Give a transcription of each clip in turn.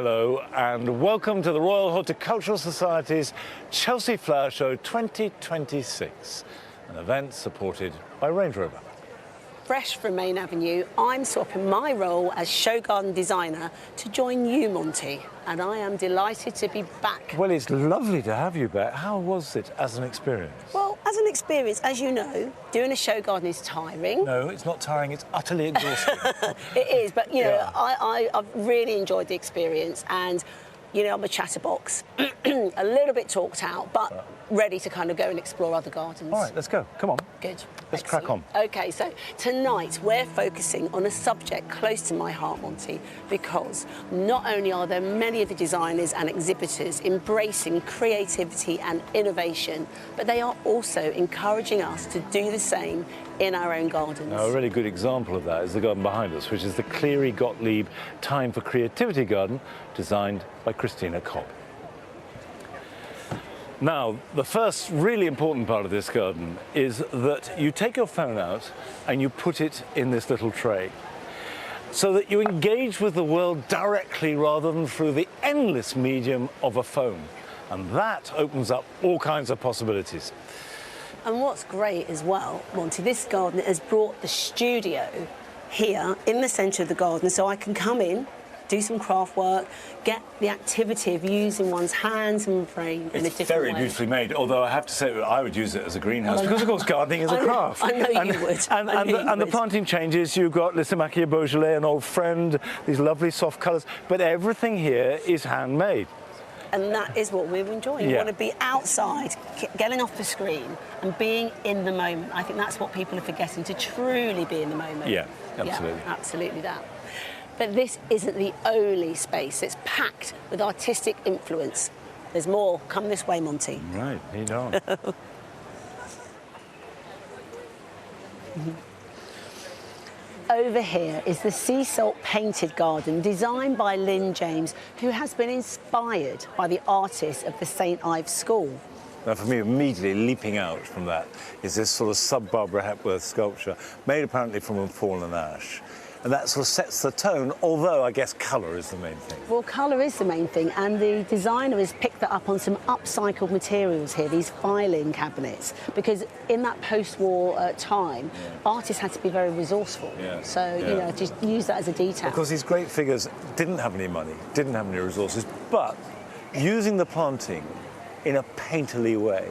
Hello and welcome to the Royal Horticultural Society's Chelsea Flower Show 2026, an event supported by Range Rover. Fresh from Main Avenue, I'm swapping my role as show garden designer to join you, Monty, and I am delighted to be back. Well, it's lovely to have you back. How was it as an experience? Well, as an experience, as you know, doing a show garden is tiring. No, it's not tiring, it's utterly exhausting. It is, but you know, Yeah. I've really enjoyed the experience, and you know, I'm a chatterbox, a little bit talked out, but ready to kind of go and explore other gardens. All right, let's go. Come on. Good. Let's crack on. Okay, so tonight we're focusing on a subject close to my heart, Monty, because not only are there many of the designers and exhibitors embracing creativity and innovation, but they are also encouraging us to do the same in our own gardens. Now, a really good example of that is the garden behind us, which is the Cleary Gottlieb Time for Creativity garden, designed by Christina Cobb. Now, the first really important part of this garden is that you take your phone out and you put it in this little tray so that you engage with the world directly rather than through the endless medium of a phone. And that opens up all kinds of possibilities. And what's great as well, Monty, this garden has brought the studio here in the centre of the garden, so I can come in, do some craft work, get the activity of using one's hands and brain in a different way. It's very beautifully made, although I have to say I would use it as a greenhouse because, of course, gardening is a craft. I know you would. And the planting changes. You've got Lysimachia Beaujolais, an old friend, these lovely soft colours, but everything here is handmade. And that is what we're enjoying. We want to be outside, getting off the screen and being in the moment. I think that's what people are forgetting, to truly be in the moment. Yeah, absolutely. Yeah, absolutely that. But this isn't the only space. It's packed with artistic influence. There's more. Come this way, Monty. Right, lead on. Over here is the sea salt painted garden designed by Lynn James, who has been inspired by the artists of the St Ives School. Now, for me, immediately leaping out from that is this sort of sub-Barbara Hepworth sculpture, made apparently from a fallen ash. And that sort of sets the tone, although I guess colour is the main thing. Well, colour is the main thing, and the designer has picked that up on some upcycled materials here, these filing cabinets, because in that post-war time, artists had to be very resourceful. So, you know, just use that as a detail. Because these great figures didn't have any money, didn't have any resources, but using the planting in a painterly way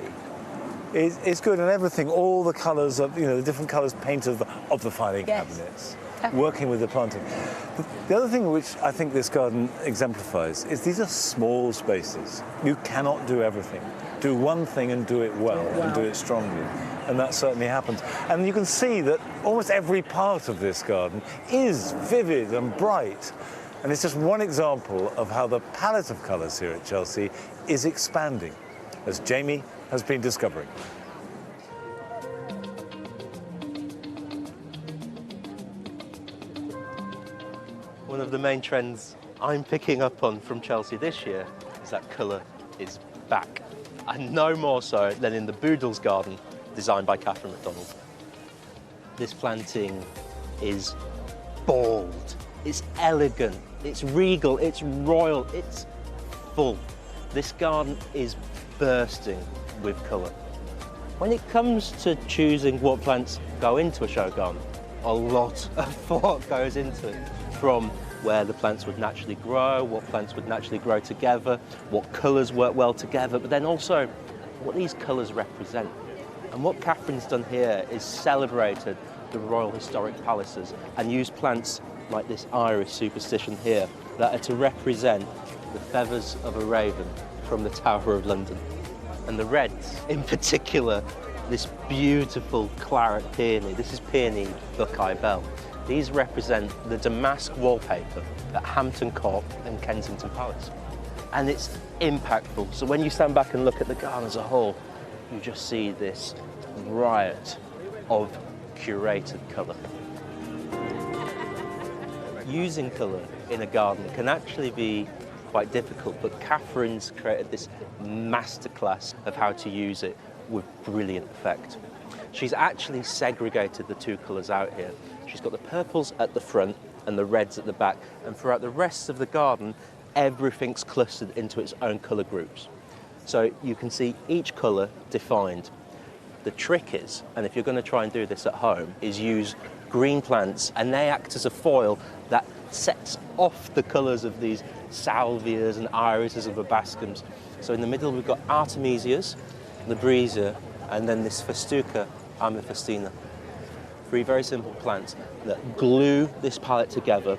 is good, and everything, all the colours of, you know, the different colours painted of the filing cabinets. Working with the planting. The other thing which I think this garden exemplifies is these are small spaces. You cannot do everything. Do one thing and do it well, and do it strongly. And that certainly happens. And you can see that almost every part of this garden is vivid and bright. And it's just one example of how the palette of colours here at Chelsea is expanding, as Jamie has been discovering. One of the main trends I'm picking up on from Chelsea this year is that colour is back. And no more so than in the Boodles garden, designed by Catherine MacDonald. This planting is bold, it's elegant, it's regal, it's royal, it's full. This garden is bursting with colour. When it comes to choosing what plants go into a show garden, a lot of thought goes into it. From where the plants would naturally grow, what plants would naturally grow together, what colours work well together, but then also what these colours represent. And what Catherine's done here is celebrated the Royal Historic Palaces and used plants like this Irish superstition here that are to represent the feathers of a raven from the Tower of London. And the reds, in particular, this beautiful claret peony, this is peony Buckeye Bell. These represent the damask wallpaper at Hampton Court and Kensington Palace. And it's impactful. So when you stand back and look at the garden as a whole, you just see this riot of curated colour. Using colour in a garden can actually be quite difficult, but Catherine's created this masterclass of how to use it with brilliant effect. She's actually segregated the two colours out here. She's got the purples at the front and the reds at the back, and throughout the rest of the garden, everything's clustered into its own colour groups. So you can see each colour defined. The trick is, and if you're going to try and do this at home, is use green plants, and they act as a foil that sets off the colours of these salvias and irises and verbascums. So in the middle we've got artemisias, libresia, and then this festuca amifestina. 3 very simple plants that glue this palette together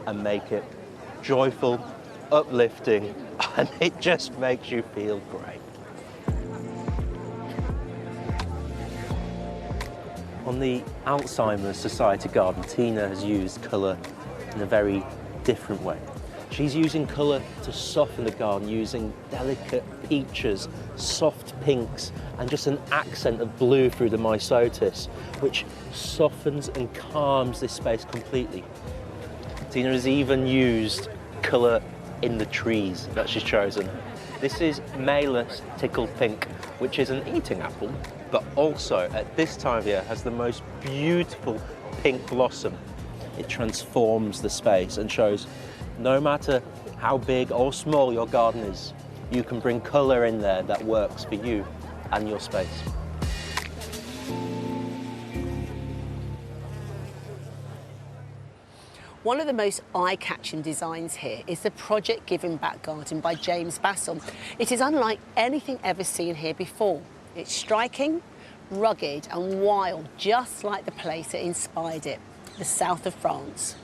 and make it joyful, uplifting, and it just makes you feel great. On the Alzheimer's Society garden, Tina has used colour in a very different way. She's using colour to soften the garden, using delicate peaches, soft pinks, and just an accent of blue through the myosotis, which softens and calms this space completely. Tina has even used colour in the trees that she's chosen. This is Malus tickled pink, which is an eating apple, but also at this time of year has the most beautiful pink blossom. It transforms the space and shows no matter how big or small your garden is, you can bring colour in there that works for you and your space. One of the most eye-catching designs here is the Project Giving Back Garden by James Bassel. It is unlike anything ever seen here before. It's striking, rugged and wild, just like the place that inspired it, the south of France.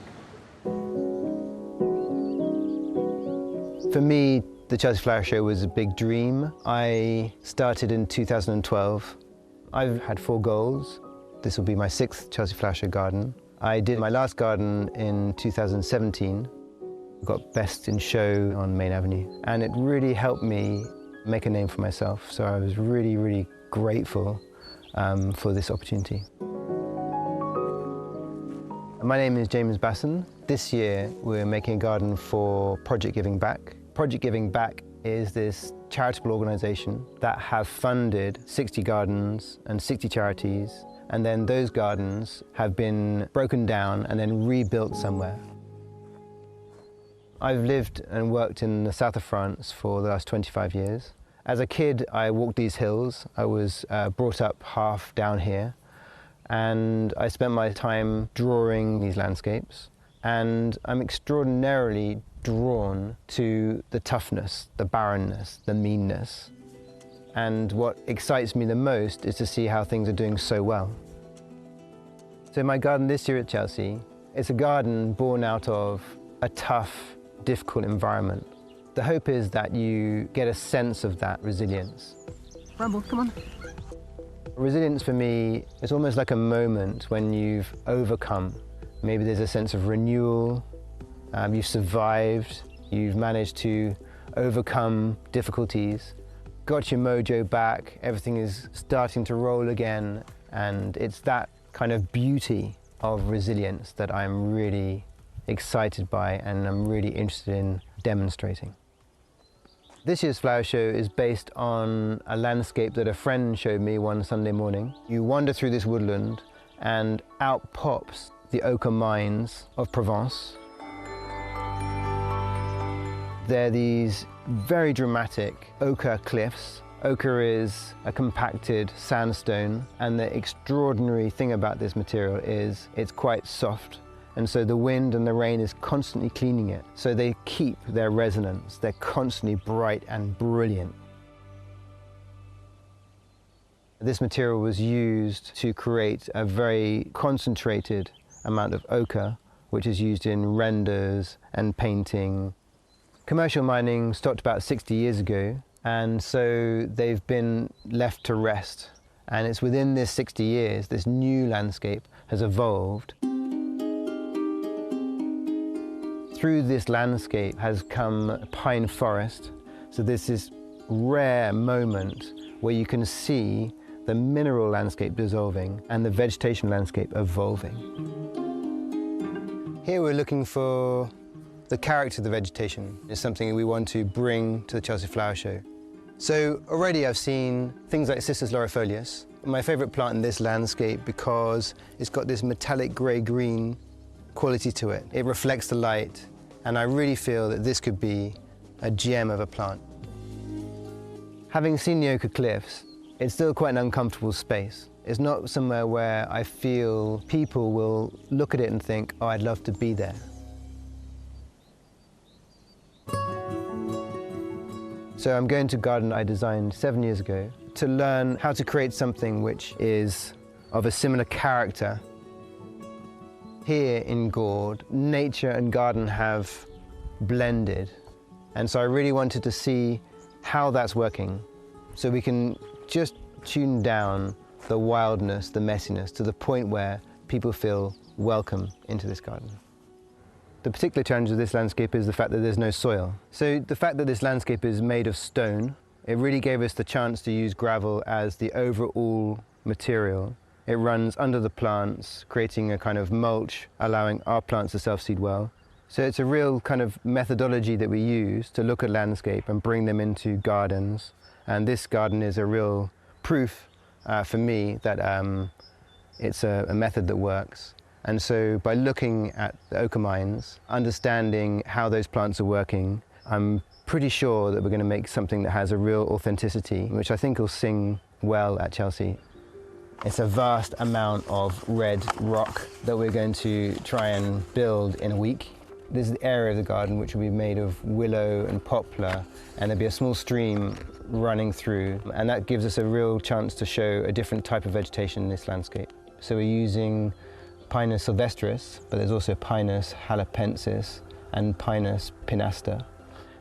For me, the Chelsea Flower Show was a big dream. I started in 2012. I've had 4 goals. This will be my 6th Chelsea Flower Show garden. I did my last garden in 2017. Got Best in Show on Main Avenue. And it really helped me make a name for myself. So I was really, really grateful for this opportunity. My name is James Bassel. This year, we're making a garden for Project Giving Back. Project Giving Back is this charitable organisation that have funded 60 gardens and 60 charities, and then those gardens have been broken down and then rebuilt somewhere. I've lived and worked in the south of France for the last 25 years. As a kid, I walked these hills. I was brought up half down here, and I spent my time drawing these landscapes. And I'm extraordinarily drawn to the toughness, the barrenness, the meanness. And what excites me the most is to see how things are doing so well. So my garden this year at Chelsea, it's a garden born out of a tough, difficult environment. The hope is that you get a sense of that resilience. Rumble, come on. Resilience for me is almost like a moment when you've overcome. Maybe there's a sense of renewal, you've survived, you've managed to overcome difficulties, got your mojo back, everything is starting to roll again, and it's that kind of beauty of resilience that I'm really excited by and I'm really interested in demonstrating. This year's flower show is based on a landscape that a friend showed me one Sunday morning. You wander through this woodland and out pops the ochre mines of Provence. They're these very dramatic ochre cliffs. Ochre is a compacted sandstone, and the extraordinary thing about this material is it's quite soft, and so the wind and the rain is constantly cleaning it. So they keep their resonance. They're constantly bright and brilliant. This material was used to create a very concentrated amount of ochre, which is used in renders and painting. Commercial mining stopped about 60 years ago, and so they've been left to rest. And it's within this 60 years, this new landscape has evolved. Through this landscape has come pine forest. So there's this rare moment where you can see the mineral landscape dissolving and the vegetation landscape evolving. Here we're looking for the character of the vegetation. It's something we want to bring to the Chelsea Flower Show. So already I've seen things like Cistus laurifolius. My favourite plant in this landscape because it's got this metallic grey-green quality to it. It reflects the light And I really feel that this could be a gem of a plant. Having seen the Ochre Cliffs, it's still quite an uncomfortable space. It's not somewhere where I feel people will look at it and think, oh, I'd love to be there. So I'm going to a garden I designed 7 years ago to learn how to create something which is of a similar character. Here in Gord, nature and garden have blended. And so I really wanted to see how that's working, so we can just tune down the wildness, the messiness, to the point where people feel welcome into this garden. The particular challenge of this landscape is the fact that there's no soil. So the fact that this landscape is made of stone, it really gave us the chance to use gravel as the overall material. It runs under the plants, creating a kind of mulch, allowing our plants to self-seed well. So it's a real kind of methodology that we use to look at landscape and bring them into gardens. And this garden is a real proof for me that it's a method that works. And so by looking at the ochre mines, understanding how those plants are working, I'm pretty sure that we're going to make something that has a real authenticity, which I think will sing well at Chelsea. It's a vast amount of red rock that we're going to try and build in a week. This is the area of the garden which will be made of willow and poplar, and there'll be a small stream running through, and that gives us a real chance to show a different type of vegetation in this landscape. So we're using Pinus sylvestris, but there's also Pinus halepensis and Pinus pinasta.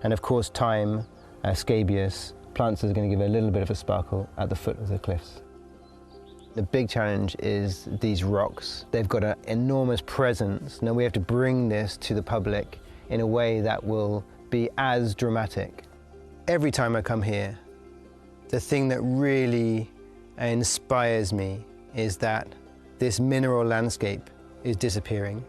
And of course Thame, scabious, plants that are going to give a little bit of a sparkle at the foot of the cliffs. The big challenge is these rocks. They've got an enormous presence. Now we have to bring this to the public in a way that will be as dramatic. Every time I come here, the thing that really inspires me is that this mineral landscape is disappearing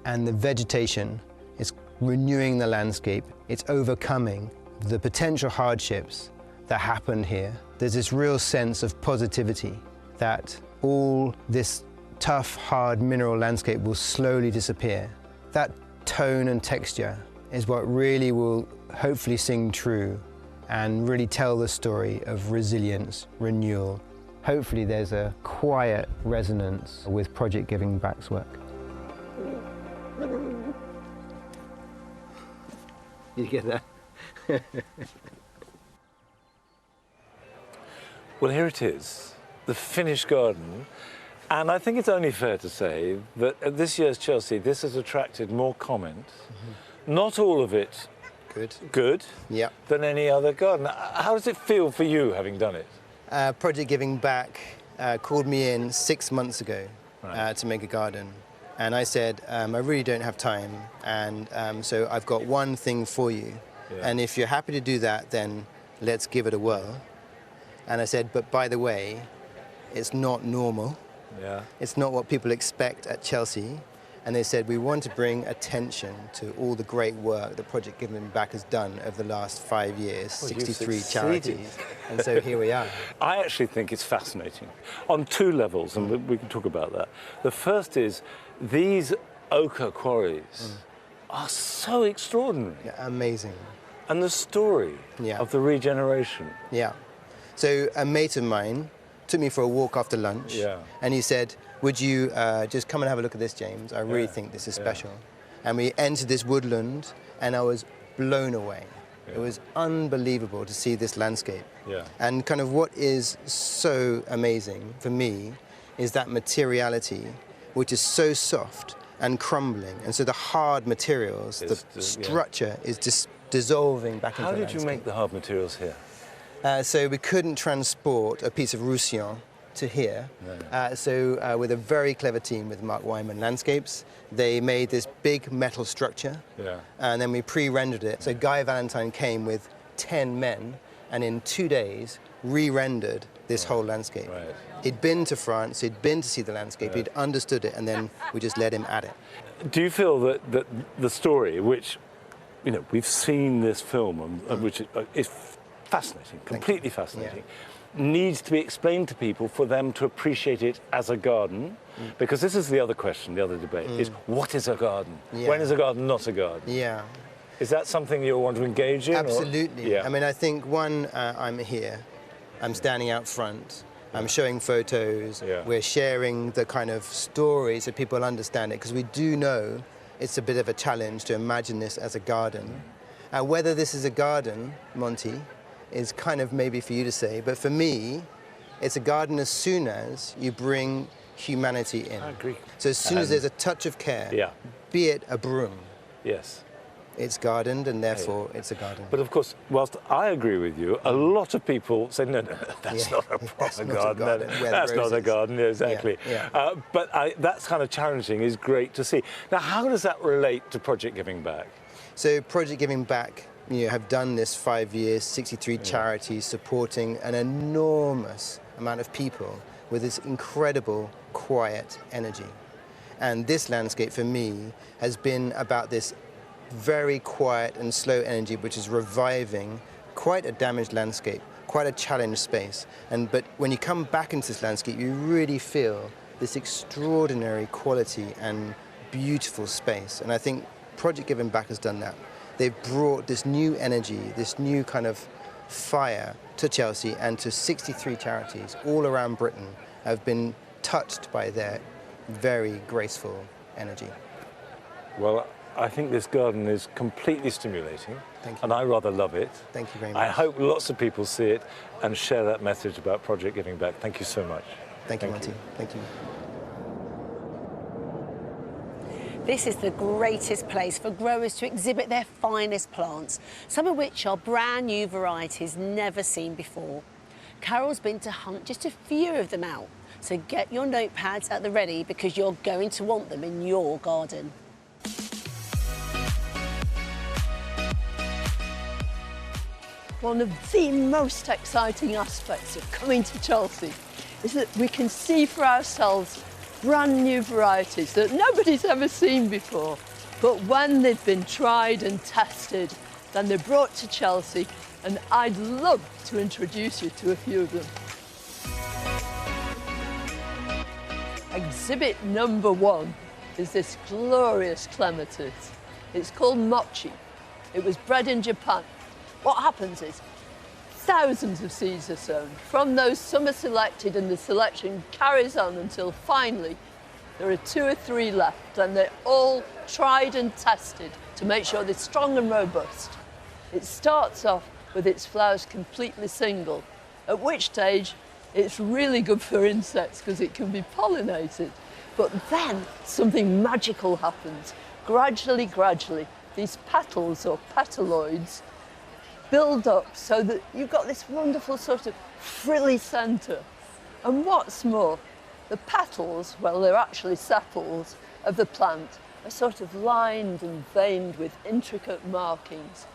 and the vegetation is renewing the landscape. It's overcoming the potential hardships that happened here. There's this real sense of positivity that all this tough, hard mineral landscape will slowly disappear. That tone and texture is what really will hopefully sing true and really tell the story of resilience, renewal. Hopefully there's a quiet resonance with Project Giving Back's work. You get that? Well, here it is, the finished garden. And I think it's only fair to say that at this year's Chelsea, this has attracted more comment. Not all of it good Yep. than any other garden. How does it feel for you, having done it? Project Giving Back called me in 6 months ago Right. to make a garden. And I said, I really don't have time. And so I've got one thing for you. Yeah. And if you're happy to do that, then let's give it a whirl. And I said, but by the way, it's not normal. Yeah. It's not what people expect at Chelsea. And they said, we want to bring attention to all the great work that Project Giving Back has done over the last 5 years, Well, you've 63 succeeded. charities. And so here we are. I actually think it's fascinating on two levels, and we can talk about that. The first is these ochre quarries are so extraordinary. Yeah, amazing. And the story of the regeneration. Yeah. So a mate of mine took me for a walk after lunch, and he said, would you just come and have a look at this, James? I really think this is special. And we entered this woodland, and I was blown away. It was unbelievable to see this landscape. And kind of what is so amazing for me is that materiality, which is so soft and crumbling. And so the hard materials, the structure is just dissolving back into the landscape. How did you make the hard materials here? So we couldn't transport a piece of Roussillon to here. So with a very clever team with Mark Wyman Landscapes, they made this big metal structure, and then we pre-rendered it. So Guy Valentine came with 10 men, and in 2 days re-rendered this whole landscape. He'd been to France, he'd been to see the landscape, he'd understood it, and then we just let him at it. Do you feel that the story, which, we've seen this film, which is fascinating, completely fascinating. needs to be explained to people for them to appreciate it as a garden? Because this is the other question, the other debate, is what is a garden? Yeah. When is a garden not a garden? Yeah. Is that something you want to engage in? Absolutely. Yeah. I mean, I think I'm here, I'm standing out front, I'm showing photos, Yeah. we're sharing the kind of stories so people understand it, because we do know it's a bit of a challenge to imagine this as a garden. And whether this is a garden, Monty, is kind of maybe for you to say, but for me, it's a garden as soon as you bring humanity in. I agree. So as soon as there's a touch of care, Yeah. be it a broom, Yes. it's gardened, and therefore it's a garden. But of course, whilst I agree with you, a lot of people say, no, that's Yeah. not a That's proper not a garden. garden, No, where the that's not a roses. garden, yeah, exactly. Yeah. But that's kind of challenging, is great to see. Now, how does that relate to Project Giving Back? So Project Giving Back, have done this 5 years, 63 charities supporting an enormous amount of people with this incredible quiet energy. And this landscape for me has been about this very quiet and slow energy which is reviving quite a damaged landscape, quite a challenged space. But when you come back into this landscape, you really feel this extraordinary quality and beautiful space. And I think Project Giving Back has done that. They've brought this new energy, this new kind of fire to Chelsea, and to 63 charities all around Britain have been touched by their very graceful energy. Well, I think this garden is completely stimulating. Thank you. And I rather love it. Thank you very much. I hope lots of people see it and share that message about Project Giving Back. Thank you so much. Thank you, Monty. Thank you. This is the greatest place for growers to exhibit their finest plants, some of which are brand new varieties never seen before. Carol's been to hunt just a few of them out, so get your notepads at the ready because you're going to want them in your garden. One of the most exciting aspects of coming to Chelsea is that we can see for ourselves brand new varieties that nobody's ever seen before. But when they've been tried and tested, then they're brought to Chelsea, and I'd love to introduce you to a few of them. Exhibit number 1 is this glorious clematis. It's called Mochi. It was bred in Japan. What happens is thousands of seeds are sown. From those, some are selected, and the selection carries on until finally there are 2 or 3 left, and they're all tried and tested to make sure they're strong and robust. It starts off with its flowers completely single, at which stage it's really good for insects because it can be pollinated. But then something magical happens. Gradually, these petals or petaloids build up so that you've got this wonderful sort of frilly centre. And what's more, the petals, well, they're actually sepals of the plant, are sort of lined and veined with intricate markings.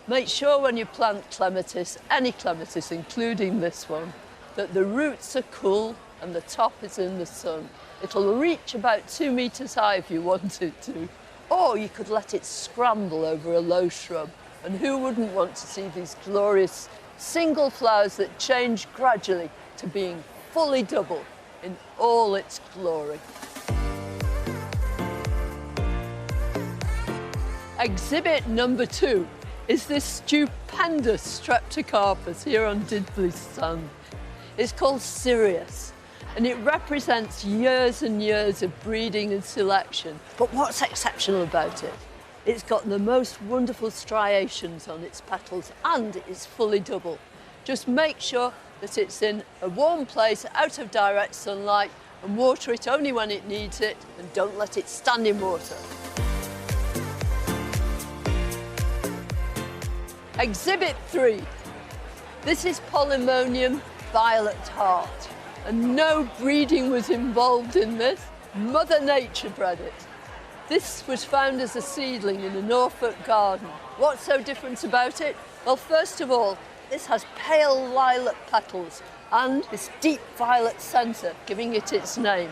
Make sure when you plant clematis, any clematis, including this one, that the roots are cool and the top is in the sun. It'll reach about 2 meters high if you want it to, or you could let it scramble over a low shrub. And who wouldn't want to see these glorious single flowers that change gradually to being fully double in all its glory? Exhibit number 2 is this stupendous Streptocarpus here on Diddley's stand. It's called Sirius, and it represents years and years of breeding and selection. But what's exceptional about it? It's got the most wonderful striations on its petals, and it's fully double. Just make sure that it's in a warm place, out of direct sunlight, and water it only when it needs it, and don't let it stand in water. Exhibit 3. This is Polemonium Violet Heart, and no breeding was involved in this. Mother Nature bred it. This was found as a seedling in a Norfolk garden. What's so different about it? Well, first of all, this has pale lilac petals and this deep violet centre, giving it its name.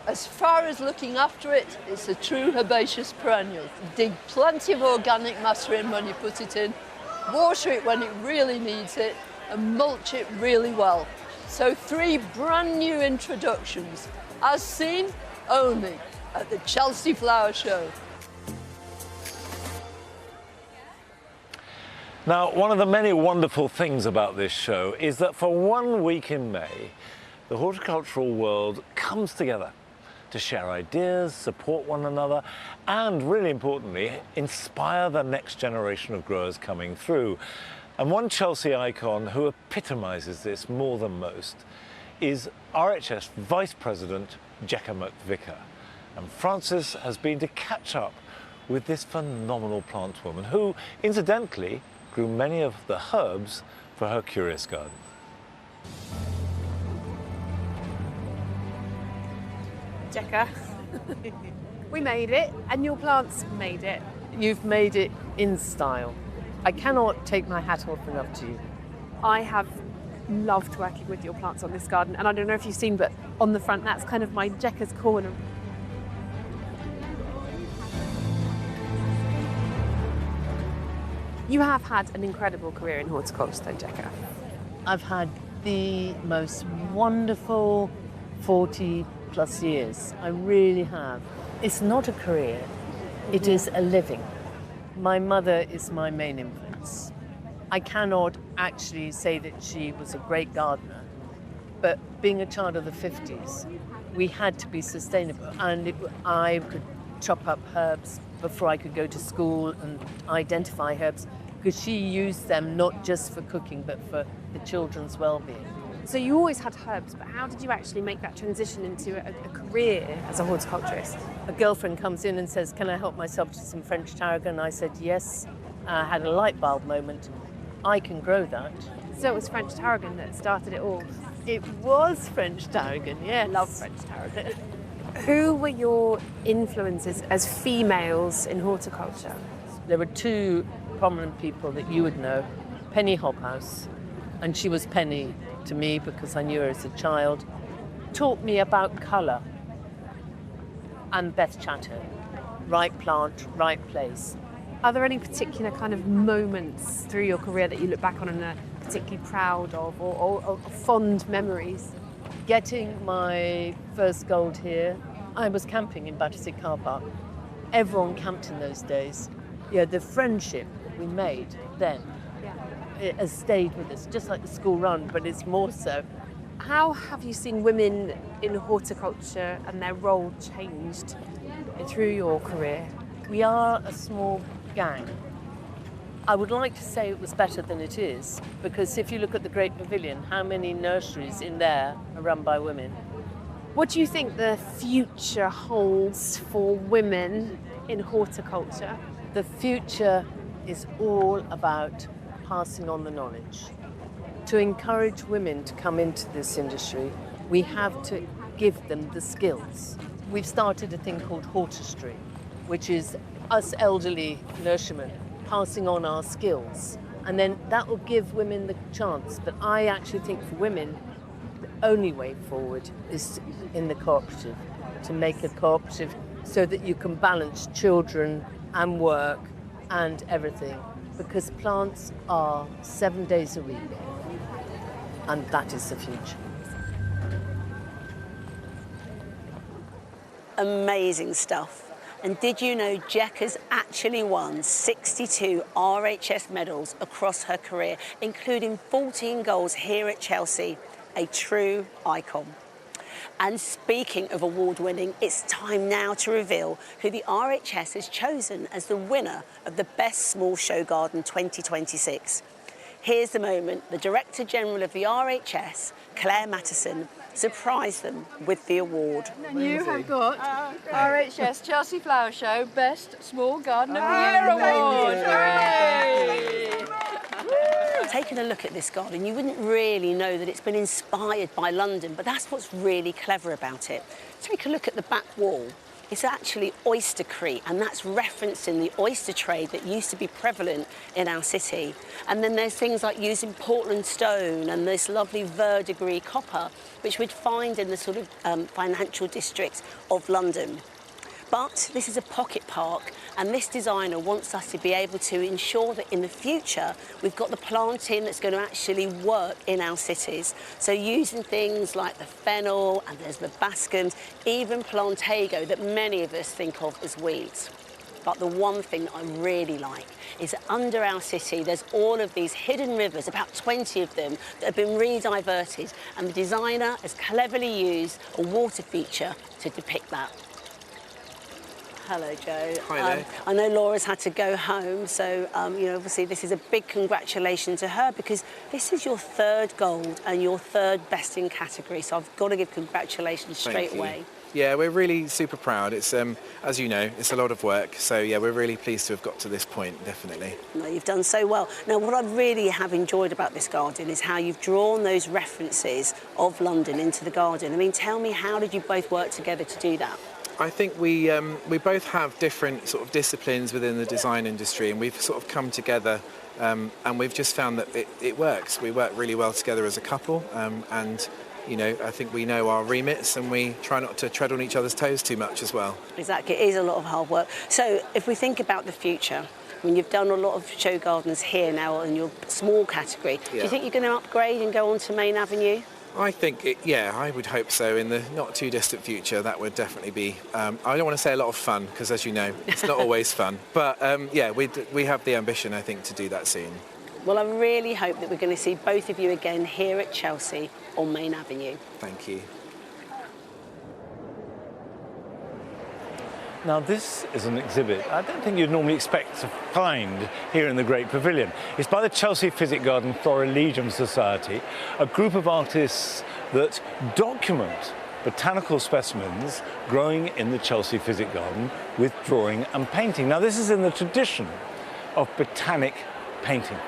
As far as looking after it, it's a true herbaceous perennial. Dig plenty of organic matter in when you put it in, water it when it really needs it, and mulch it really well. So 3 brand new introductions, as seen only at the Chelsea Flower Show. Now, one of the many wonderful things about this show is that for 1 week in May, the horticultural world comes together to share ideas, support one another, and really importantly, inspire the next generation of growers coming through. And one Chelsea icon who epitomizes this more than most is RHS Vice President Jekka McVicker. And Francis has been to catch up with this phenomenal plant woman who, incidentally, grew many of the herbs for her curious garden. Jekka, we made it, and your plants made it. You've made it in style. I cannot take my hat off enough to you. I have loved working with your plants on this garden, and I don't know if you've seen, but on the front, that's kind of my Jekka's corner. You have had an incredible career in horticulture, though, Jekka. I've had the most wonderful 40 plus years. I really have. It's not a career, it is a living. My mother is my main influence. I cannot actually say that she was a great gardener, but being a child of the 50s, we had to be sustainable. And I could chop up herbs before I could go to school and identify herbs, because she used them not just for cooking, but for the children's well-being. So you always had herbs, but how did you actually make that transition into a career as a horticulturist? A girlfriend comes in and says, "Can I help myself to some French tarragon?" I said, yes. I had a light bulb moment. I can grow that. So it was French tarragon that started it all. It was French tarragon, yes. Love French tarragon. Who were your influences as females in horticulture? There were 2 prominent people that you would know. Penny Hobhouse, and she was Penny to me because I knew her as a child, taught me about colour. And Beth Chatto, right plant, right place. Are there any particular kind of moments through your career that you look back on and are particularly proud of, or fond memories? Getting my first gold here, I was camping in Battersea Car Park. Everyone camped in those days. Yeah, the friendship we made then, it has stayed with us, just like the school run, but it's more so. How have you seen women in horticulture and their role changed through your career? We are a small gang. I would like to say it was better than it is, because if you look at the Great Pavilion, how many nurseries in there are run by women? What do you think the future holds for women in horticulture? The future is all about passing on the knowledge. To encourage women to come into this industry, we have to give them the skills. We've started a thing called artistry, which is us elderly nurserymen passing on our skills. And then that will give women the chance. But I actually think for women, the only way forward is in the cooperative, to make a cooperative so that you can balance children and work and everything. Because plants are 7 days a week, and that is the future. Amazing stuff. And did you know Jekka's actually won 62 RHS medals across her career, including 14 goals here at Chelsea, a true icon. And speaking of award-winning, it's time now to reveal who the RHS has chosen as the winner of the Best Small Show Garden 2026. Here's the moment the Director General of the RHS, Claire Mattison, surprised them with the award. And you have got RHS Chelsea Flower Show Best Small Garden of the Year Award. Hooray! Taking a look at this garden, you wouldn't really know that it's been inspired by London, but that's what's really clever about it. Take a look at the back wall. It's actually oystercrete, and that's referencing the oyster trade that used to be prevalent in our city. And then there's things like using Portland stone and this lovely verdigris copper, which we'd find in the sort of financial district of London. But this is a pocket park, and this designer wants us to be able to ensure that in the future we've got the planting that's going to actually work in our cities. So using things like the fennel, and there's the bascums, even plantago that many of us think of as weeds. But the one thing that I really like is that under our city there's all of these hidden rivers, about 20 of them, that have been re-diverted, and the designer has cleverly used a water feature to depict that. Hello, Joe. Hi there. I know Laura's had to go home, so you know, obviously this is a big congratulations to her, because this is your third gold and your third best in category. So I've got to give congratulations straight away. Yeah, we're really super proud. It's, as you know, it's a lot of work. So yeah, we're really pleased to have got to this point, definitely. No, you've done so well. Now, what I really have enjoyed about this garden is how you've drawn those references of London into the garden. I mean, tell me, how did you both work together to do that? I think we both have different sort of disciplines within the design industry, and we've sort of come together, and we've just found that it works. We work really well together as a couple, and you know, I think we know our remits, and we try not to tread on each other's toes too much as well. Exactly, it is a lot of hard work. So if we think about the future, I mean, you've done a lot of show gardens here now in your small category. Yeah. Do you think you're going to upgrade and go on to Main Avenue? I think, yeah, I would hope so. In the not too distant future, that would definitely be, I don't want to say a lot of fun, because as you know, it's not always fun. But yeah, we have the ambition, I think, to do that soon. Well, I really hope that we're going to see both of you again here at Chelsea on Main Avenue. Thank you. Now, this is an exhibit I don't think you'd normally expect to find here in the Great Pavilion. It's by the Chelsea Physic Garden Florilegium Society, a group of artists that document botanical specimens growing in the Chelsea Physic Garden with drawing and painting. Now, this is in the tradition of botanic painting.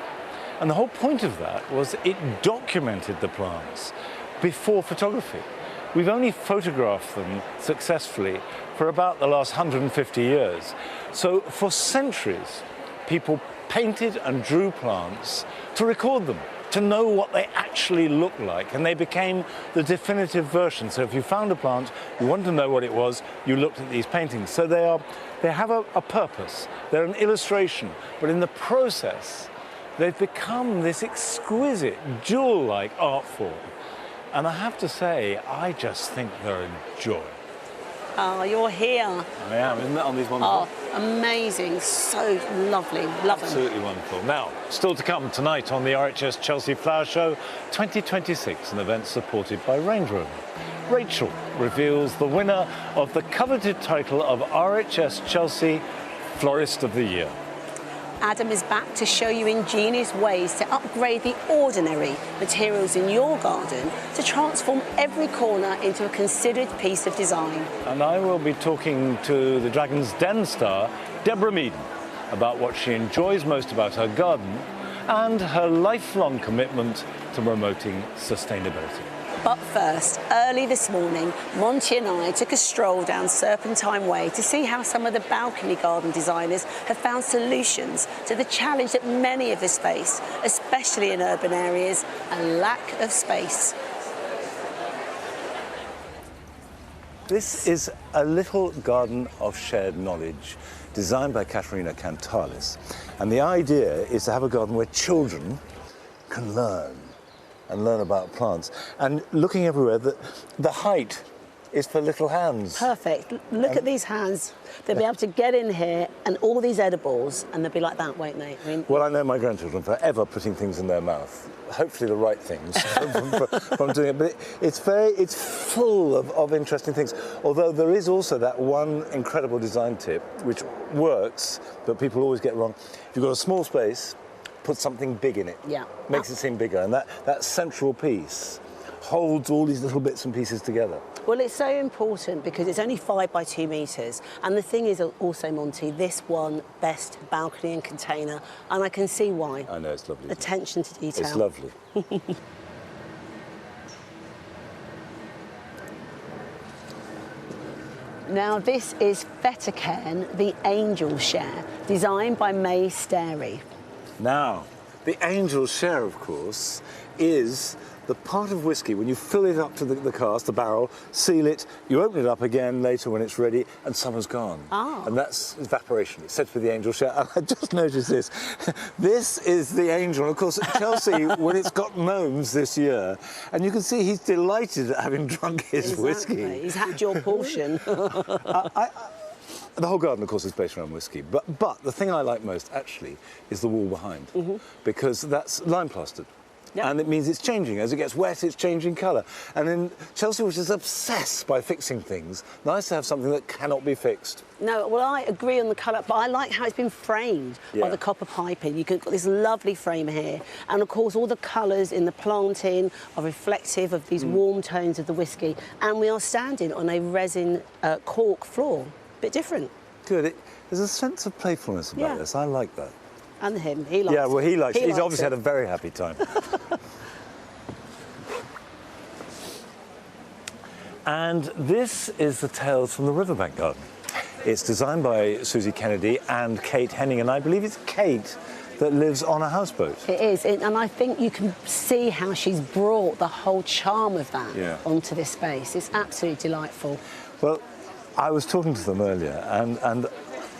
And the whole point of that was it documented the plants before photography. We've only photographed them successfully for about the last 150 years. So for centuries, people painted and drew plants to record them, to know what they actually look like, and they became the definitive version. So if you found a plant, you wanted to know what it was, you looked at these paintings. So they have a purpose. They're an illustration, but in the process, they've become this exquisite, jewel-like art form. And I have to say, I just think they're a joy. Oh, you're here. I am, isn't that on these wonderful? Oh, amazing. So lovely. Love them. Absolutely wonderful. Now, still to come tonight on the RHS Chelsea Flower Show 2026, an event supported by Range Rover. Rachel reveals the winner of the coveted title of RHS Chelsea Florist of the Year. Adam is back to show you ingenious ways to upgrade the ordinary materials in your garden to transform every corner into a considered piece of design. And I will be talking to the Dragon's Den star, Deborah Meaden, about what she enjoys most about her garden and her lifelong commitment to promoting sustainability. But first, early this morning, Monty and I took a stroll down Serpentine Way to see how some of the balcony garden designers have found solutions to the challenge that many of us face, especially in urban areas, a lack of space. This is a little garden of shared knowledge designed by Caterina Cantalis. And the idea is to have a garden where children can learn about plants. And looking everywhere, the height is for little hands. Perfect. Look at these hands. They'll be able to get in here and all these edibles, and they'll be like that, won't they? I mean, Well, I know my grandchildren forever putting things in their mouth. Hopefully the right things from doing it. But it's full of interesting things. Although there is also that one incredible design tip, which works, but people always get wrong. If you've got a small space, put something big in it. Yeah. Makes it seem bigger. And that central piece holds all these little bits and pieces together. Well, it's so important because it's only 5 by 2 metres. And the thing is also, Monty, this one best balcony and container. And I can see why. I know, it's lovely. Attention to detail. It's lovely. Now, this is Fetacairn, the Angel Share, designed by May Starey. Now, The angel share, of course, is the part of whiskey when you fill it up to the cask, the barrel, seal it, you open it up again later when it's ready, and summer's gone. And that's evaporation. It's said for the angel share. And I just noticed this. This is the angel. And of course, at Chelsea, when it's got gnomes this year, and you can see he's delighted at having drunk his whiskey. He's had your portion. The whole garden, of course, is based around whiskey. But the thing I like most, actually, is the wall behind, because that's lime plastered. Yep. And it means it's changing. As it gets wet, it's changing colour. And in Chelsea, which is obsessed by fixing things, nice to have something that cannot be fixed. No, well, I agree on the colour, but I like how it's been framed by the copper piping. You've got this lovely frame here. And, of course, all the colours in the planting are reflective of these warm tones of the whiskey. And we are standing on a resin cork floor. Bit different. Good. There's a sense of playfulness about this. I like that. And him, he likes it. Yeah, well, he likes it. He's obviously it. had a very happy time. And this is the Tales from the Riverbank Garden. It's designed by Susie Kennedy and Kate Henning, and I believe it's Kate that lives on a houseboat. It is, and I think you can see how she's brought the whole charm of that onto this space. It's absolutely delightful. Well, I was talking to them earlier, and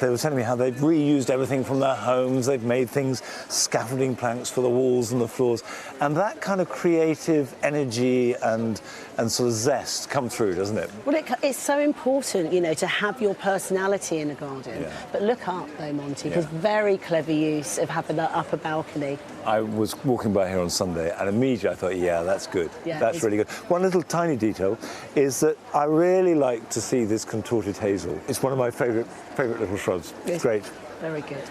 they were telling me how they've reused everything from their homes. They've made things, scaffolding planks for the walls and the floors. And that kind of creative energy and sort of zest come through, doesn't it? Well, it's so important, you know, to have your personality in a garden. Yeah. But look up, though, Monty, because very clever use of having that upper balcony. I was walking by here on Sunday, and immediately I thought, yeah, that's good. Yeah, that's really good. One little tiny detail is that I really like to see this contorted hazel. It's one of my favourite little shrubs. It's great. Very good.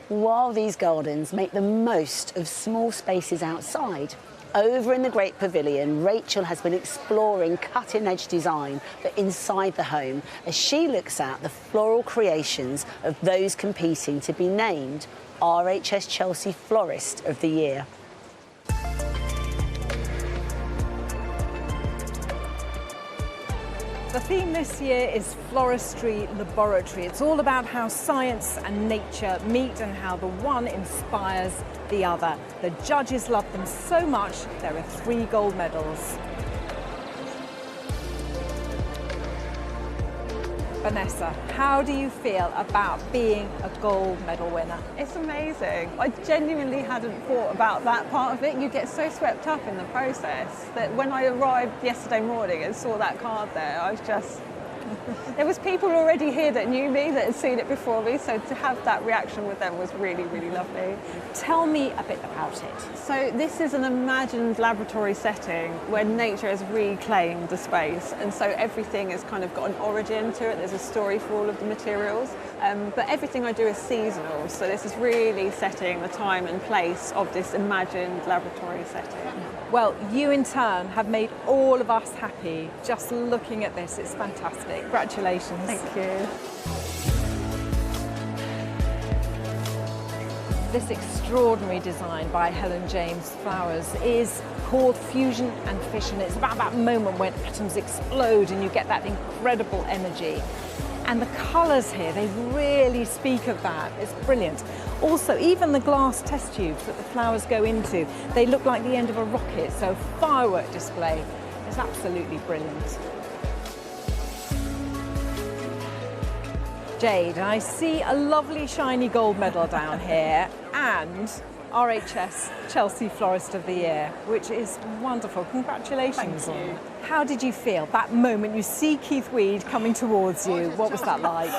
While these gardens make the most of small spaces outside, over in the Great Pavilion, Rachel has been exploring cutting-edge design for inside the home as she looks at the floral creations of those competing to be named RHS Chelsea Florist of the Year. The theme this year is Floristry Laboratory. It's all about how science and nature meet and how the one inspires the other. The judges love them so much, there are 3 gold medals. Vanessa, how do you feel about being a gold medal winner? It's amazing. I genuinely hadn't thought about that part of it. You get so swept up in the process that when I arrived yesterday morning and saw that card there, I was just... There was people already here that knew me, that had seen it before me, so to have that reaction with them was really, really lovely. Tell me a bit about it. So this is an imagined laboratory setting where nature has reclaimed the space, and so everything has kind of got an origin to it. There's a story for all of the materials, but everything I do is seasonal, so this is really setting the time and place of this imagined laboratory setting. Well, you in turn have made all of us happy just looking at this. It's fantastic. Congratulations. Thank you. This extraordinary design by Helen James Flowers is called Fusion and Fission. It's about that moment when atoms explode and you get that incredible energy. And the colours here, they really speak of that. It's brilliant. Also, even the glass test tubes that the flowers go into, they look like the end of a rocket, so firework display is absolutely brilliant. Jade, I see a lovely shiny gold medal down here and RHS Chelsea Florist of the Year, which is wonderful. Congratulations. Thank you. How did you feel that moment you see Keith Weed coming towards you? What was that like?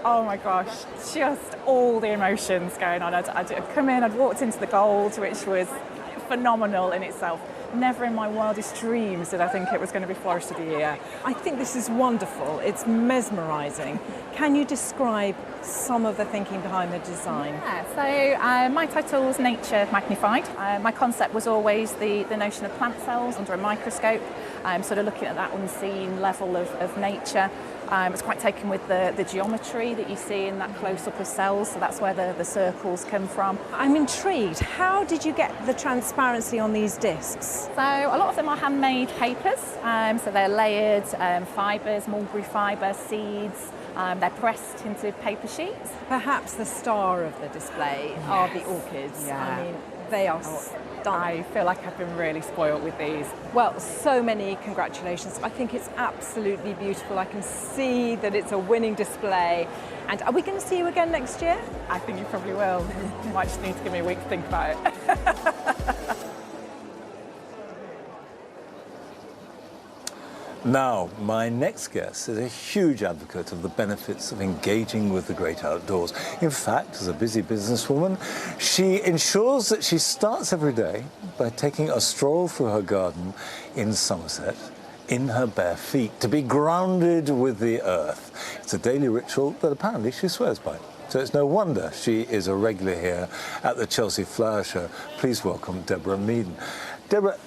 Oh my gosh, just all the emotions going on. I'd come in, I'd walked into the gold, which was phenomenal in itself. Never in my wildest dreams did I think it was going to be Florist of the Year. I think this is wonderful. It's mesmerising. Can you describe some of the thinking behind the design? Yeah, so my title was Nature Magnified. My concept was always the notion of plant cells under a microscope, sort of looking at that unseen level of nature. It's quite taken with the geometry that you see in that close-up of cells, so that's where the circles come from. I'm intrigued. How did you get the transparency on these discs? So a lot of them are handmade papers, so they're layered fibres, mulberry fibre, seeds. They're pressed into paper sheets. Perhaps the star of the display are the orchids. Yeah. I mean, They are I feel like I've been really spoiled with these. Well, so many congratulations. I think it's absolutely beautiful. I can see that it's a winning display. And are we going to see you again next year? I think you probably will. You might just need to give me a week to think about it. Now, my next guest is a huge advocate of the benefits of engaging with the great outdoors. In fact, as a busy businesswoman, she ensures that she starts every day by taking a stroll through her garden in Somerset in her bare feet to be grounded with the earth. It's a daily ritual that apparently she swears by. So it's no wonder she is a regular here at the Chelsea Flower Show. Please welcome Deborah Meaden. Deborah,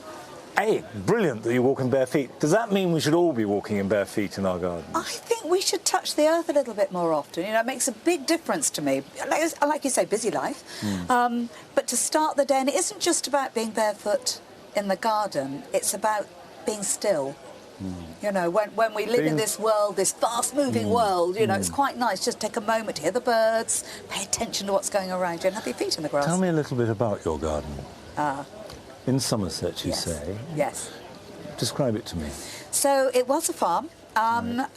brilliant that you walk in bare feet. Does that mean we should all be walking in bare feet in our gardens? I think we should touch the earth a little bit more often. You know, it makes a big difference to me. Like you say, busy life. But to start the day, and it isn't just about being barefoot in the garden, it's about being still. You know, when we live in this world, this fast-moving world, you know, it's quite nice. Just take a moment to hear the birds, pay attention to what's going around you, and have your feet in the grass. Tell me a little bit about your garden. In Somerset, you say? Yes. Describe it to me. So it was a farm.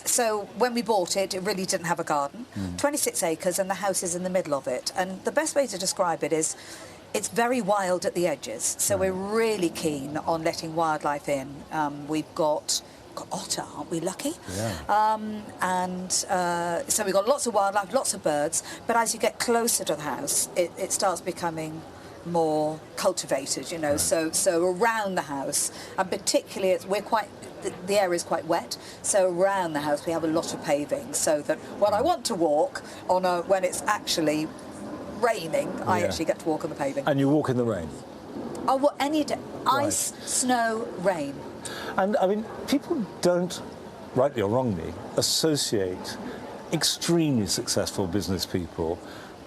So when we bought it, it really didn't have a garden. 26 acres, and the house is in the middle of it. And the best way to describe it is it's very wild at the edges. So we're really keen on letting wildlife in. We've got otter, aren't we lucky? So we've got lots of wildlife, lots of birds. But as you get closer to the house, it starts becoming more cultivated, you know, so around the house, and particularly the area is quite wet, so around the house we have a lot of paving, so that when I want to walk when it's actually raining, I actually get to walk on the paving. And you walk in the rain? Oh, well, any day. Ice, snow, rain. And I mean, people don't, rightly or wrongly, associate extremely successful business people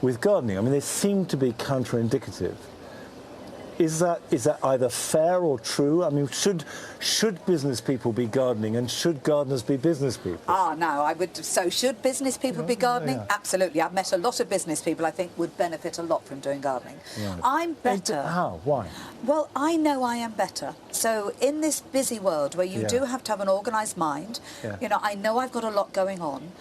with gardening. I mean, they seem to be counterindicative. Is that either fair or true? I mean, should business people be gardening, and should gardeners be business people? No, I would. So should business people be gardening? Absolutely. I've met a lot of business people I think would benefit a lot from doing gardening. I'm better. How? Why? Well, I know I am better. So in this busy world where you do have to have an organised mind, you know, I know I've got a lot going on.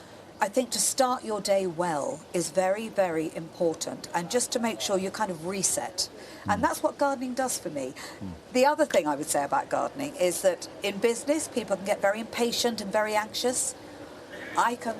I think to start your day well is very, very important, and just to make sure you kind of reset. And that's what gardening does for me. The other thing I would say about gardening is that in business, people can get very impatient and very anxious. I can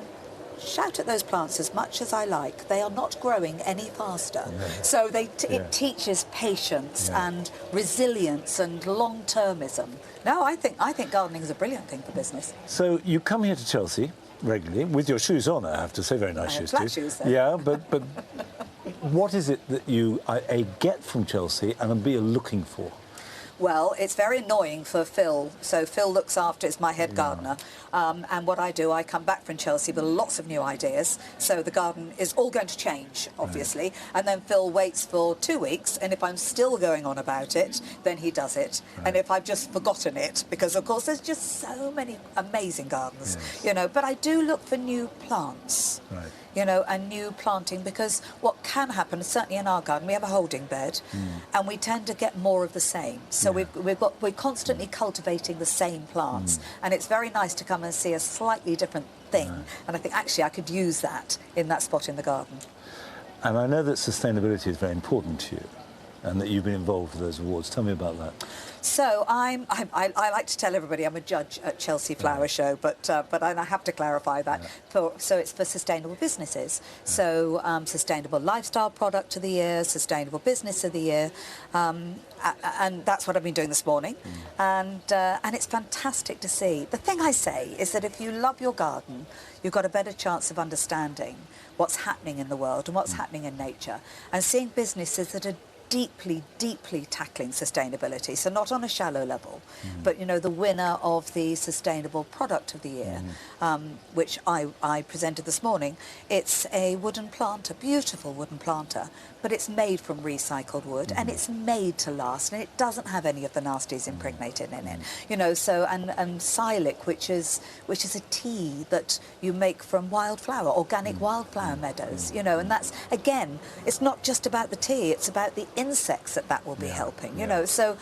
shout at those plants as much as I like. They are not growing any faster. So it teaches patience and resilience and long-termism. No, I think gardening is a brilliant thing for business. So you come here to Chelsea regularly, with your shoes on, I have to say, very nice shoes too. Shoes, though. Yeah, but what is it that you get from Chelsea and B, are looking for? Well, it's very annoying for Phil. So Phil looks after, is my head gardener. And what I do, I come back from Chelsea with lots of new ideas. So the garden is all going to change, obviously. And then Phil waits for 2 weeks. And if I'm still going on about it, then he does it. And if I've just forgotten it, because of course there's just so many amazing gardens, you know, but I do look for new plants. You know, and new planting, because what can happen, certainly in our garden, we have a holding bed, and we tend to get more of the same. So we're constantly cultivating the same plants, and it's very nice to come and see a slightly different thing. And I think actually I could use that in that spot in the garden. And I know that sustainability is very important to you, and that you've been involved with those awards. Tell me about that. So I like to tell everybody I'm a judge at Chelsea Flower Show, but I have to clarify that. So it's for sustainable businesses. So sustainable lifestyle product of the year, sustainable business of the year, and that's what I've been doing this morning. And it's fantastic to see. The thing I say is that if you love your garden, you've got a better chance of understanding what's happening in the world and what's happening in nature, and seeing businesses that are deeply, deeply tackling sustainability. So not on a shallow level, but, you know, the winner of the Sustainable Product of the Year, which I presented this morning, it's a wooden planter, beautiful wooden planter, but it's made from recycled wood, and it's made to last, and it doesn't have any of the nasties impregnated in it. You know, so, and Silic, which is a tea that you make from wildflower, organic wildflower meadows, you know, and that's, again, it's not just about the tea, it's about the insects that will be helping, you know. So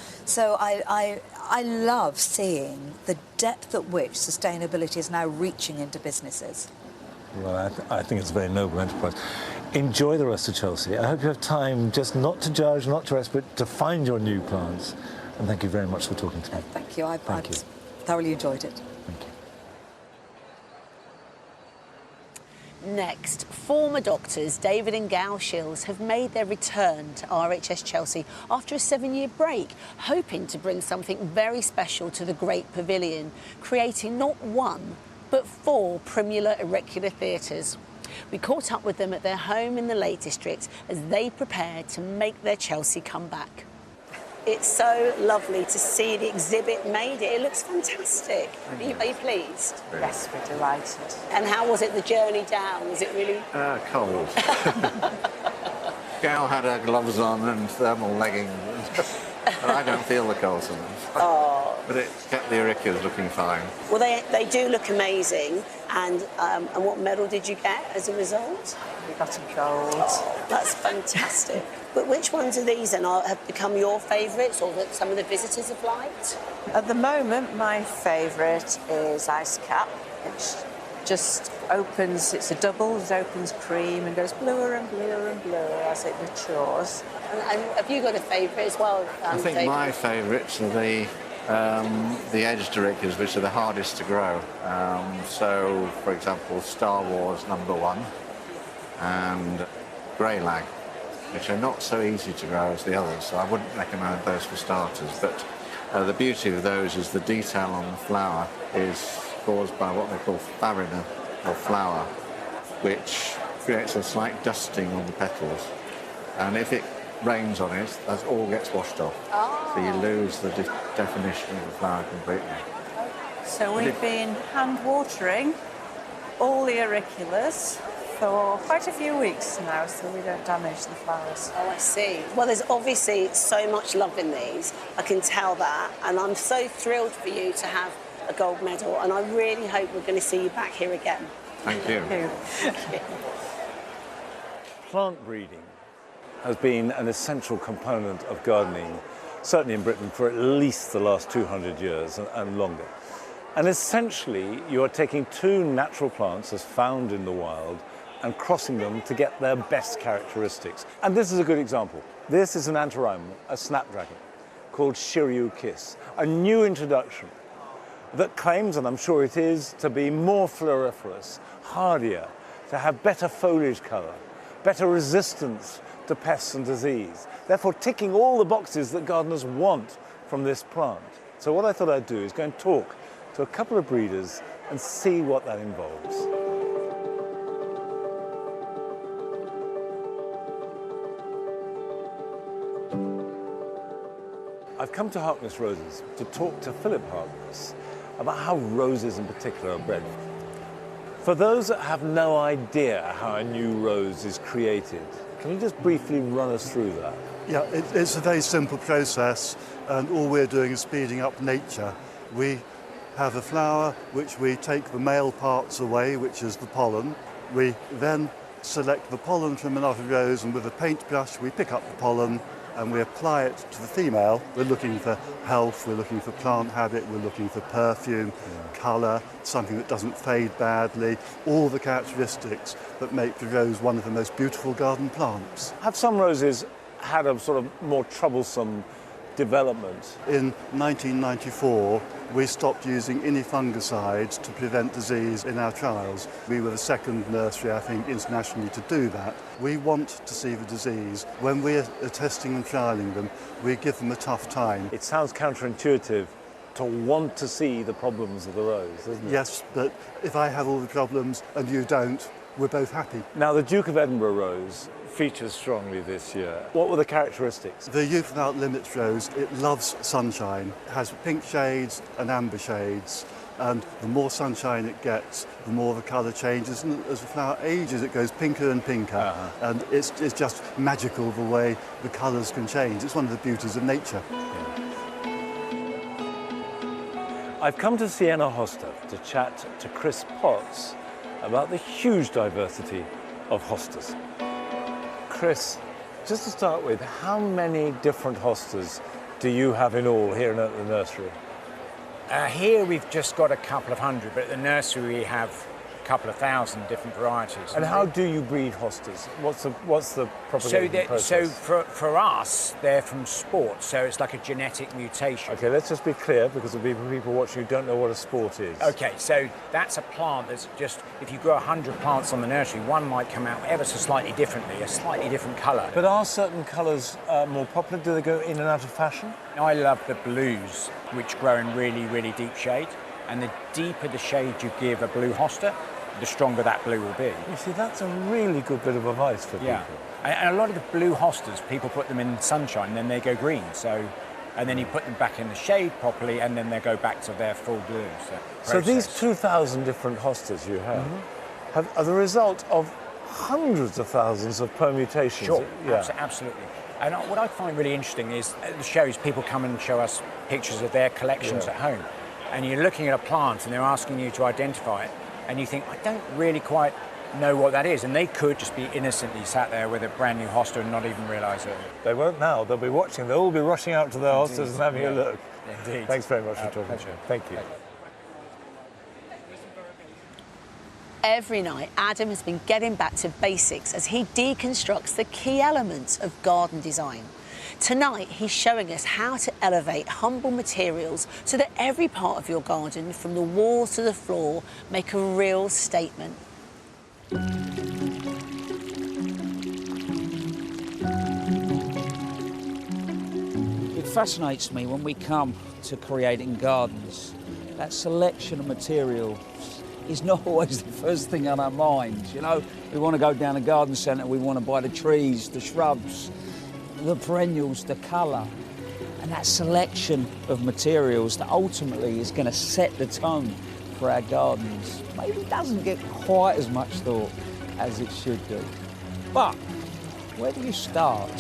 I love seeing the depth at which sustainability is now reaching into businesses. Well, I think it's a very noble enterprise. Enjoy the rest of Chelsea. I hope you have time just not to judge, not to rest, but to find your new plants. And thank you very much for talking to me. Thank you. I've thoroughly enjoyed it. Thank you. Next, former doctors David and Gal Shields have made their return to RHS Chelsea after a 7-year break, hoping to bring something very special to the Great Pavilion, creating not one, but 4 Primula auricular theatres. We caught up with them at their home in the Lake District as they prepared to make their Chelsea comeback. It's so lovely to see the exhibit made it. It looks fantastic. Are you pleased? Yes, we're delighted. And how was it, the journey down? Was it really... Cold. Gal had her gloves on and thermal leggings. But I don't feel the cold so much. Oh. But it kept the auriculas looking fine. Well, they do look amazing. And what medal did you get as a result? We got a gold. Oh, that's fantastic. But which ones of these then have become your favourites, or that some of the visitors have liked? At the moment, my favourite is Ice Cap, which just opens, it's a double, it opens cream and goes bluer and bluer and bluer as it matures. And have you got a favourite as well? I think David? my favourites are the edged auriculas, which are the hardest to grow. So, for example, Star Wars #1 and Greylag, which are not so easy to grow as the others, so I wouldn't recommend those for starters. But the beauty of those is the detail on the flower is caused by what they call farina, or flour, which creates a slight dusting on the petals. And if it rains on it, that all gets washed off. Oh. So you lose the definition of the flower completely. So we've been hand watering all the auriculas for quite a few weeks now, so we don't damage the flowers. Oh, I see. Well, there's obviously so much love in these. I can tell that. And I'm so thrilled for you to have a gold medal. And I really hope we're going to see you back here again. Thank you. Thank you. Plant breeding has been an essential component of gardening, certainly in Britain, for at least the last 200 years and longer. And essentially, you are taking 2 natural plants as found in the wild and crossing them to get their best characteristics. And this is a good example. This is an antirrhinum, a snapdragon, called Shiryu Kiss, a new introduction that claims, and I'm sure it is, to be more floriferous, hardier, to have better foliage colour, better resistance to pests and disease, therefore ticking all the boxes that gardeners want from this plant. So what I thought I'd do is go and talk to a couple of breeders and see what that involves. I've come to Harkness Roses to talk to Philip Harkness about how roses in particular are bred. For those that have no idea how a new rose is created, can you just briefly run us through that? Yeah, it's a very simple process, and all we're doing is speeding up nature. We have a flower which we take the male parts away, which is the pollen. We then select the pollen from another rose, and with a paintbrush we pick up the pollen and we apply it to the female. We're looking for health, we're looking for plant habit, we're looking for perfume, colour, something that doesn't fade badly, all the characteristics that make the rose one of the most beautiful garden plants. Have some roses had a sort of more troublesome development? In 1994, we stopped using any fungicides to prevent disease in our trials. We were the second nursery, I think, internationally to do that. We want to see the disease. When we're testing and trialling them, we give them a tough time. It sounds counterintuitive to want to see the problems of the rose, doesn't it? Yes, but if I have all the problems and you don't, we're both happy. Now, the Duke of Edinburgh rose features strongly this year. What were the characteristics? The Youth Without Limits rose, it loves sunshine. It has pink shades and amber shades, and the more sunshine it gets, the more the colour changes, and as the flower ages it goes pinker and pinker, and it's just magical the way the colours can change. It's one of the beauties of nature. I've come to Siena Hosta to chat to Chris Potts about the huge diversity of hostas. Chris, just to start with, how many different hostas do you have in all here at the nursery? Here we've just got a couple of hundred, but at the nursery we have a couple of thousand different varieties. And how do you breed hostas? What's the propagating process? So for us, they're from sport, so it's like a genetic mutation. Okay, let's just be clear, because there'll be people watching who don't know what a sport is. Okay, so that's a plant that's just, if you grow 100 plants on the nursery, one might come out ever so slightly differently, a slightly different colour. But are certain colours more popular? Do they go in and out of fashion? I love the blues, which grow in really, really deep shade. And the deeper the shade you give a blue hosta, the stronger that blue will be. You see, that's a really good bit of advice for people. And a lot of the blue hostas, people put them in sunshine, and then they go green. So, and then you put them back in the shade properly, and then they go back to their full blue. So these 2,000 different hostas you have are the result of hundreds of thousands of permutations. Sure, yeah. absolutely. And what I find really interesting is at the shows, people come and show us pictures of their collections at home. And you're looking at a plant, and they're asking you to identify it. And you think, I don't really quite know what that is. And they could just be innocently sat there with a brand new hosta and not even realise it. They won't now. They'll be watching. They'll all be rushing out to their hostas and having a look. Indeed. Thanks very much for talking. Pleasure. Thank you. Every night, Adam has been getting back to basics as he deconstructs the key elements of garden design. Tonight, he's showing us how to elevate humble materials so that every part of your garden, from the walls to the floor, make a real statement. It fascinates me when we come to creating gardens. That selection of materials is not always the first thing on our minds. You know, we want to go down a garden centre, we want to buy the trees, the shrubs, the perennials, the colour, and that selection of materials that ultimately is going to set the tone for our gardens maybe doesn't get quite as much thought as it should do. But where do you start?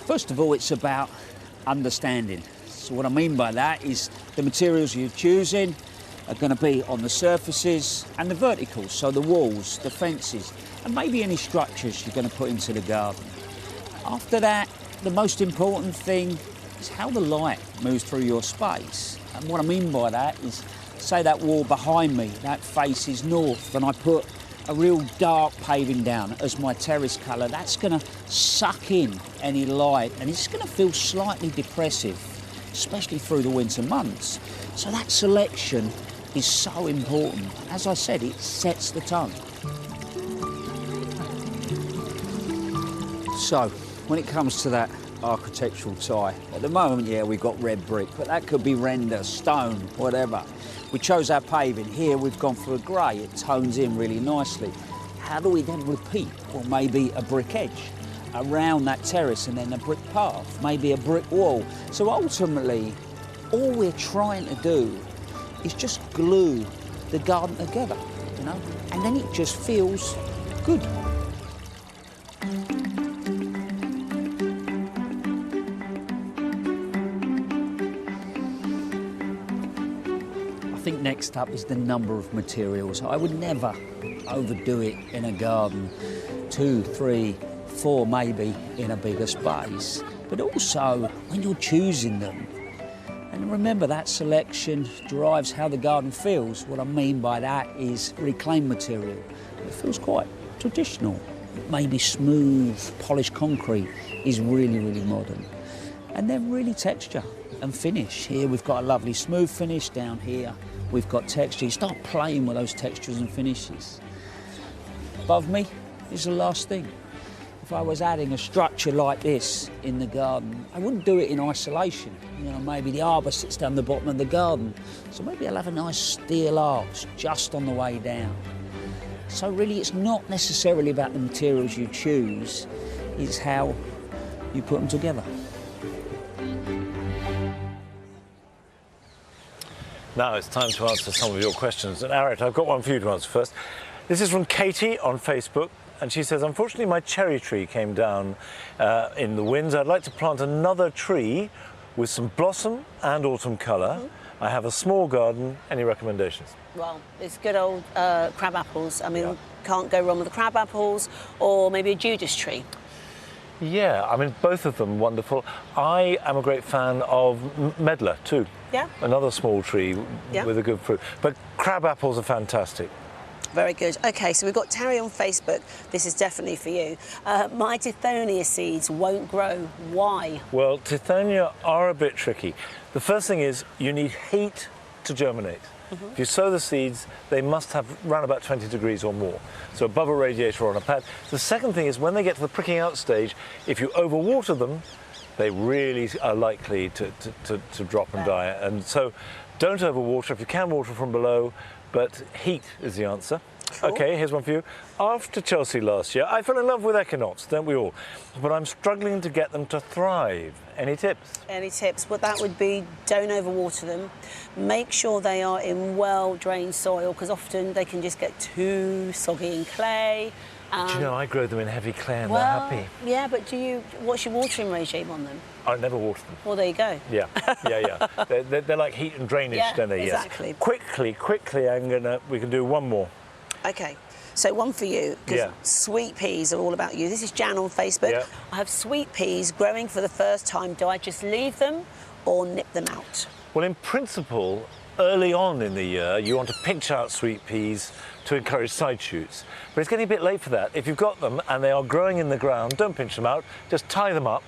First of all, it's about understanding. So what I mean by that is the materials you're choosing are going to be on the surfaces and the verticals, so the walls, the fences, and maybe any structures you're going to put into the garden. After that, the most important thing is how the light moves through your space. And what I mean by that is, say that wall behind me, that faces north, and I put a real dark paving down as my terrace colour, that's going to suck in any light, and it's going to feel slightly depressive, especially through the winter months. So that selection is so important. As I said, it sets the tone. So, when it comes to that architectural tie, at the moment, yeah, we've got red brick, but that could be render, stone, whatever. We chose our paving. Here we've gone for a grey. It tones in really nicely. How do we then repeat? Well, maybe a brick edge around that terrace and then a brick path, maybe a brick wall. So ultimately, all we're trying to do is just glue the garden together, you know, and then it just feels good. I think next up is the number of materials. I would never overdo it in a garden. 2, 3, 4 maybe in a bigger space. But also when you're choosing them, and remember that selection drives how the garden feels. What I mean by that is reclaimed material. It feels quite traditional. Maybe smooth, polished concrete is really, really modern. And then really texture and finish. Here we've got a lovely smooth finish. Down here we've got texture. You start playing with those textures and finishes. Above me is the last thing. If I was adding a structure like this in the garden, I wouldn't do it in isolation. You know, maybe the arbour sits down the bottom of the garden. So maybe I'll have a nice steel arch just on the way down. So really it's not necessarily about the materials you choose, it's how you put them together. Now it's time to answer some of your questions. And Arit, I've got one for you to answer first. This is from Katie on Facebook, and she says, unfortunately my cherry tree came down in the winds. I'd like to plant another tree with some blossom and autumn colour. I have a small garden. Any recommendations? Well, it's good old crab apples. I mean, can't go wrong with the crab apples, or maybe a Judas tree. Yeah, I mean, both of them wonderful. I am a great fan of medlar too. Yeah. Another small tree with a good fruit. But crab apples are fantastic. Very good. Okay, so we've got Terry on Facebook. This is definitely for you. My Tithonia seeds won't grow. Why? Well, Tithonia are a bit tricky. The first thing is you need heat to germinate. If you sow the seeds, they must have around about 20 degrees or more, so above a radiator or on a pad. The second thing is when they get to the pricking out stage, if you overwater them, they really are likely to drop and die. And so don't overwater. If you can, water from below, but heat is the answer. Cool. Okay, here's one for you. After Chelsea last year, I fell in love with echinots, don't we all? But I'm struggling to get them to thrive. Any tips? Any tips? Well, that would be don't overwater them. Make sure they are in well-drained soil, because often they can just get too soggy in clay. Do you know, I grow them in heavy clay and well, they're happy. Yeah, but what's your watering regime on them? I never water them. Well, there you go. Yeah. They're like heat and drainage, don't they? Exactly. Yes. Quickly, we can do one more. Okay, so one for you, because sweet peas are all about you. This is Jan on Facebook. Yeah. I have sweet peas growing for the first time. Do I just leave them or nip them out? Well, in principle, early on in the year, you want to pinch out sweet peas to encourage side shoots. But it's getting a bit late for that. If you've got them and they are growing in the ground, don't pinch them out, just tie them up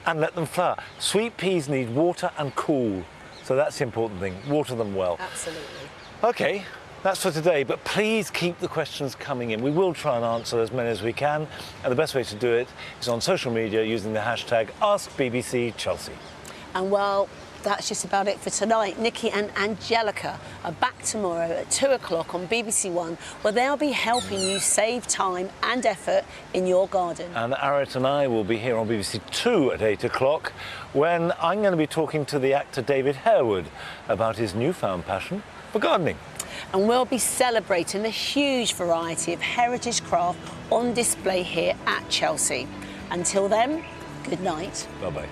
and let them flower. Sweet peas need water and cool, so that's the important thing. Water them well. Absolutely. Okay. That's for today, but please keep the questions coming in. We will try and answer as many as we can, and the best way to do it is on social media using the hashtag AskBBCChelsea. And well, that's just about it for tonight. Nikki and Angelica are back tomorrow at 2 o'clock on BBC One, where they'll be helping you save time and effort in your garden. And Arit and I will be here on BBC Two at 8 o'clock, when I'm going to be talking to the actor David Harewood about his newfound passion for gardening. And we'll be celebrating the huge variety of heritage craft on display here at Chelsea. Until then, good night. Bye-bye.